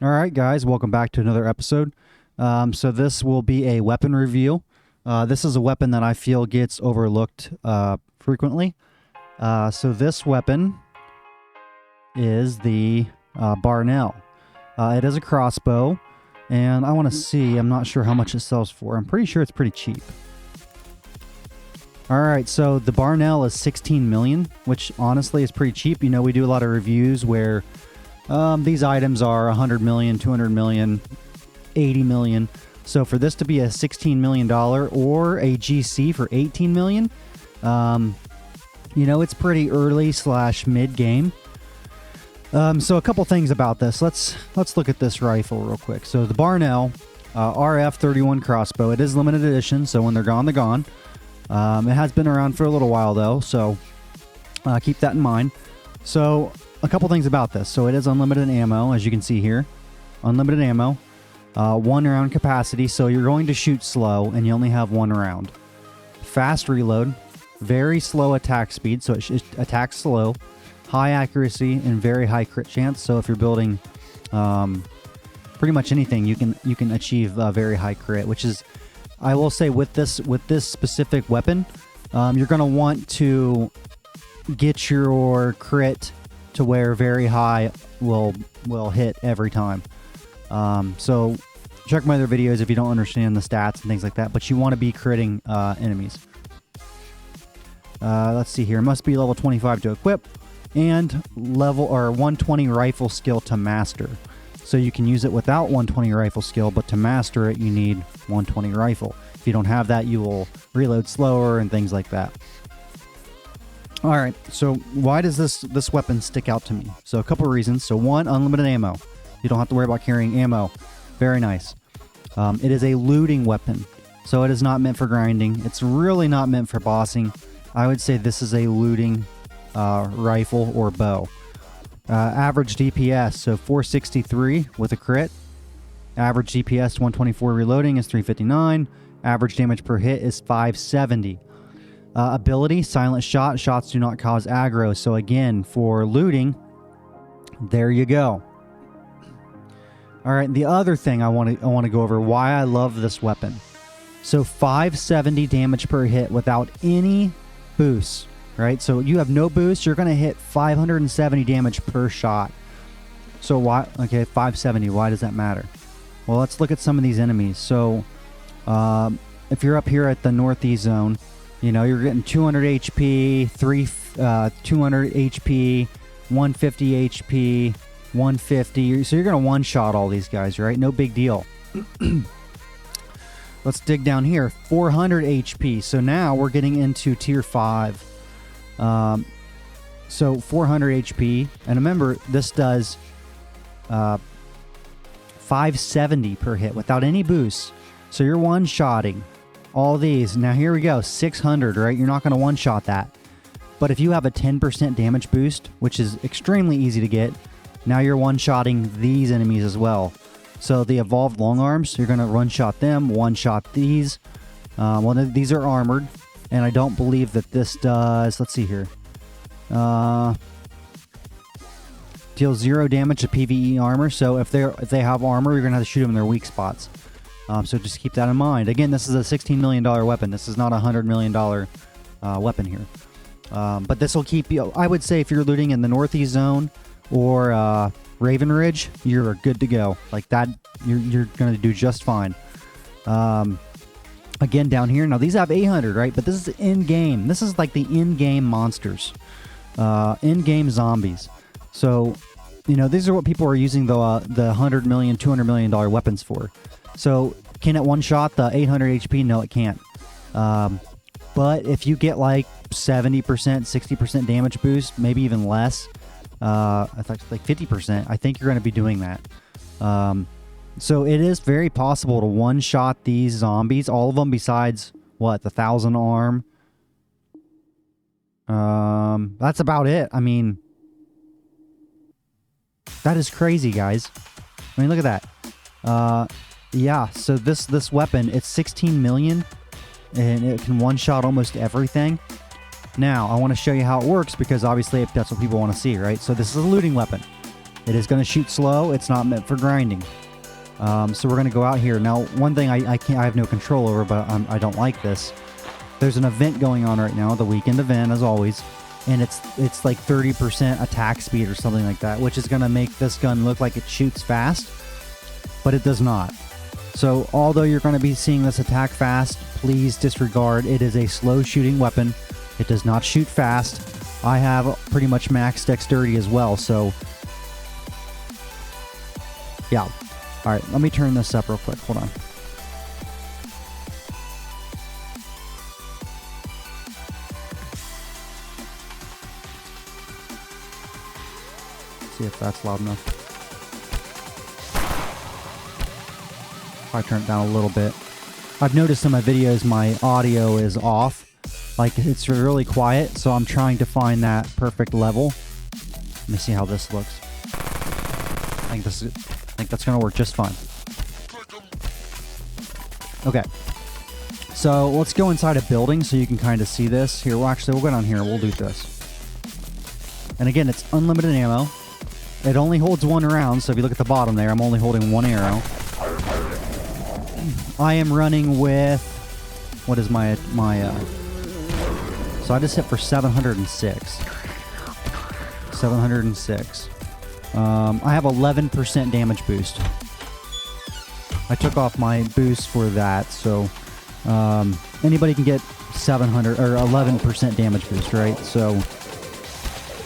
All right, guys, welcome back to another episode. So this will be a weapon review. This is a weapon that I feel gets overlooked frequently. So this weapon is the Barnell. It is a crossbow, and I want to see. I'm not sure how much it sells for. I'm pretty sure it's pretty cheap. All right, so the Barnell is 16 million, which honestly is pretty cheap. You know, we do a lot of reviews where these items are 100 million, 200 million, 80 million. So for this to be a $16 million or a GC for 18 million, you know, it's pretty early / mid game. So a couple things about this. Let's look at this rifle real quick. So the Barnell RF31 crossbow. It is limited edition, so when they're gone, they're gone. It has been around for a little while though, so keep that in mind. So a couple things about this. So it is unlimited ammo, as you can see here. Unlimited ammo. 1 round capacity, so you're going to shoot slow and you only have 1 round. Fast reload. Very slow attack speed, so it attacks slow. High accuracy and very high crit chance. So if you're building pretty much anything, you can achieve a very high crit, which is, I will say, with this specific weapon, you're going to want to get your crit to where very high will hit every time. So check my other videos if you don't understand the stats and things like that, but you want to be critting enemies. Let's see here. Must be level 25 to equip and level or 120 rifle skill to master. So you can use it without 120 rifle skill, but to master it you need 120 rifle. If you don't have that, you will reload slower and things like that. All right, so why does this weapon stick out to me? So a couple of reasons. So one, unlimited ammo. You don't have to worry about carrying ammo. Very nice. It is a looting weapon, so it is not meant for grinding. It's really not meant for bossing. I would say this is a looting rifle or bow. Average DPS, so 463 with a crit. Average DPS 124 reloading is 359. Average damage per hit is 570. Ability, silent shot. Shots do not cause aggro. So again, for looting, there you go. All right, the other thing I want to go over why I love this weapon. So 570 damage per hit without any boosts, right? So you have no boost, you're going to hit 570 damage per shot. So why? Okay, 570. Why does that matter? Well, let's look at some of these enemies. So if you're up here at the northeast zone, you know, you're getting 200 HP, 200 HP, 150 HP, 150. So you're going to one-shot all these guys, right? No big deal. Let's dig down here. 400 HP. So now we're getting into tier 5. So 400 HP. And remember, this does 570 per hit without any boosts. So you're one-shotting all these. Now here we go. 600, right? You're not going to one-shot that. But if you have a 10% damage boost, which is extremely easy to get, now you're one-shotting these enemies as well. So the evolved long arms, you're going to one-shot them, one-shot these. Well, these are armored, and I don't believe that this does. Let's see here. Deals 0 damage to PvE armor. So if they have armor, you're going to have to shoot them in their weak spots. So just keep that in mind. Again, this is a $16 million weapon. This is not a $100 million weapon here. But this will keep you. I would say if you're looting in the northeast zone or Raven Ridge, you're good to go. Like that, you're going to do just fine. Again, down here, now these have 800, right? But this is in-game. This is like the in-game monsters. In-game zombies. So, you know, these are what people are using the $100 million, $200 million weapons for. So, can it one-shot the 800 HP? No, it can't. But if you get like 70%, 60% damage boost, maybe even less, I thought like 50%, I think you're going to be doing that. So it is very possible to one-shot these zombies, all of them besides, what, the 1,000 arm. That's about it. I mean, that is crazy, guys. I mean, look at that. Yeah, so this weapon, it's 16 million, and it can one-shot almost everything. Now, I want to show you how it works, because obviously that's what people want to see, right? So this is a looting weapon. It is going to shoot slow. It's not meant for grinding. So we're going to go out here. Now, one thing I have no control over, but I don't like this. There's an event going on right now, the weekend event, as always. And it's like 30% attack speed or something like that, which is going to make this gun look like it shoots fast, but it does not. So although you're going to be seeing this attack fast, please disregard. It is a slow shooting weapon. It does not shoot fast. I have pretty much max dexterity as well, so yeah. All right, let me turn this up real quick. Hold on. See if that's loud enough. I turn it down a little bit. I've noticed in my videos my audio is off. Like, it's really quiet, so I'm trying to find that perfect level. Let me see how this looks. I think that's gonna work just fine. Okay. So let's go inside a building so you can kind of see this. Here, we'll go down here. We'll do this. And again, it's unlimited ammo. It only holds one round, so if you look at the bottom there, I'm only holding one arrow. I am running with... What is my so I just hit for 706. 706. I have 11% damage boost. I took off my boost for that, so anybody can get 700 or 11% damage boost, right? So,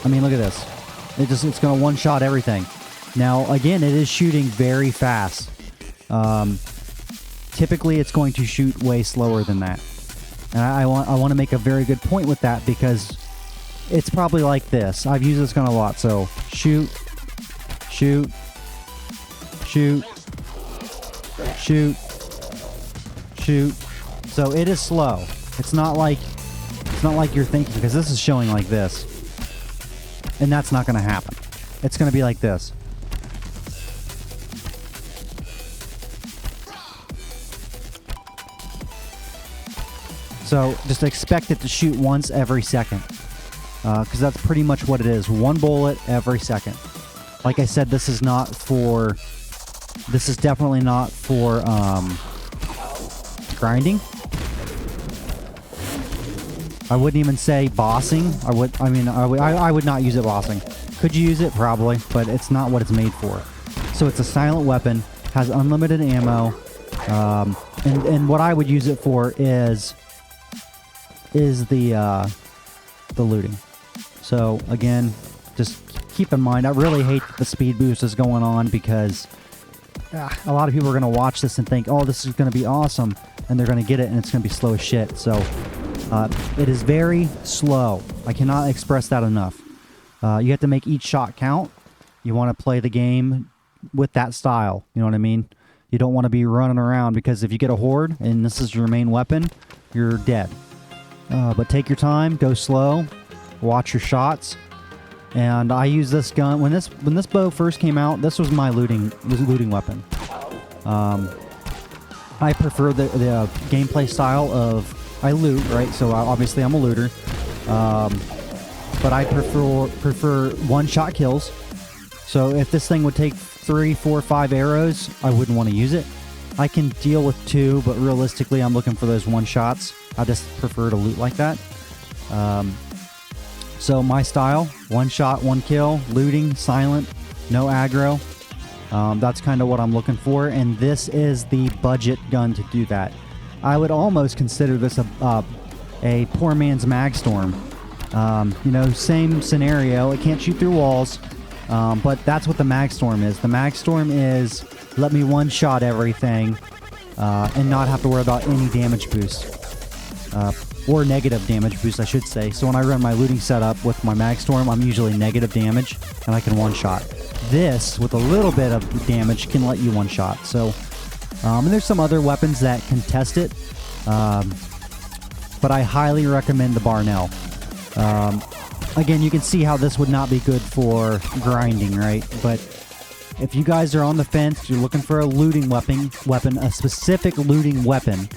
I mean, look at this. It's going to one-shot everything. Now, again, it is shooting very fast. Typically, it's going to shoot way slower than that. And I want to make a very good point with that because it's probably like this. I've used this gun a lot, so shoot, shoot, shoot, shoot, shoot. So it is slow. It's not like you're thinking, because this is showing like this. And that's not going to happen. It's going to be like this. So just expect it to shoot once every second. Because that's pretty much what it is. One bullet every second. Like I said, this is definitely not for grinding. I wouldn't even say bossing. I would not use it bossing. Could you use it? Probably, but it's not what it's made for. So it's a silent weapon, has unlimited ammo, and what I would use it for is the looting. So again, just keep in mind, I really hate that the speed boost is going on because a lot of people are going to watch this and think, oh, this is going to be awesome, and they're going to get it, and it's going to be slow as shit. So it is very slow. I cannot express that enough. You have to make each shot count. You want to play the game with that style. You know what I mean? You don't want to be running around, because if you get a horde and this is your main weapon, you're dead. But take your time, go slow, watch your shots. And I use this gun when this bow first came out. This was my looting weapon. I prefer the gameplay style of I loot, right? So obviously I'm a looter, but I prefer one-shot kills. So if this thing would take 3, 4, 5 arrows, I wouldn't want to use it. I can deal with 2, but realistically, I'm looking for those one-shots. I just prefer to loot like that. So my style, one shot, one kill, looting, silent, no aggro. That's kind of what I'm looking for, and this is the budget gun to do that. I would almost consider this a poor man's Magstorm. You know, same scenario. It can't shoot through walls, but that's what the Magstorm is. The Magstorm is let me one-shot everything and not have to worry about any damage boost. Or negative damage boost, I should say. So when I run my looting setup with my Magstorm, I'm usually negative damage, and I can one-shot. This, with a little bit of damage, can let you one-shot. So, and there's some other weapons that can test it, but I highly recommend the Barnell. Again, you can see how this would not be good for grinding, right? But if you guys are on the fence, you're looking for a looting weapon, a specific looting weapon,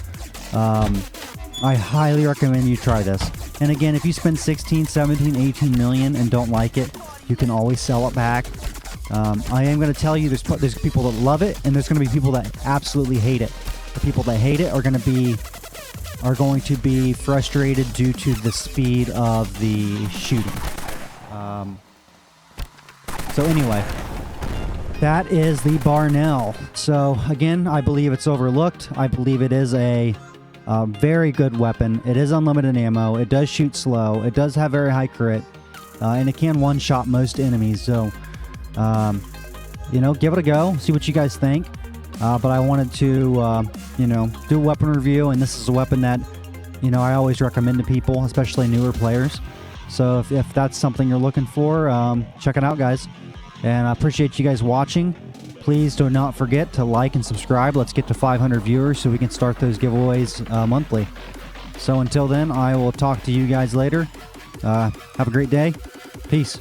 I highly recommend you try this. And again, if you spend 16, 17, 18 million and don't like it, you can always sell it back. I am going to tell you there's people that love it, and there's going to be people that absolutely hate it. The people that hate it are going to be frustrated due to the speed of the shooting. So anyway, that is the Barnell. So again, I believe it's overlooked. I believe it is a very good weapon. It is unlimited ammo. It does shoot slow. It does have very high crit, and it can one-shot most enemies. So, you know, give it a go. See what you guys think. But I wanted to, you know, do a weapon review, and this is a weapon that, you know, I always recommend to people, especially newer players. So if that's something you're looking for, check it out, guys. And I appreciate you guys watching. Please do not forget to like and subscribe. Let's get to 500 viewers so we can start those giveaways monthly. So until then, I will talk to you guys later. Have a great day. Peace.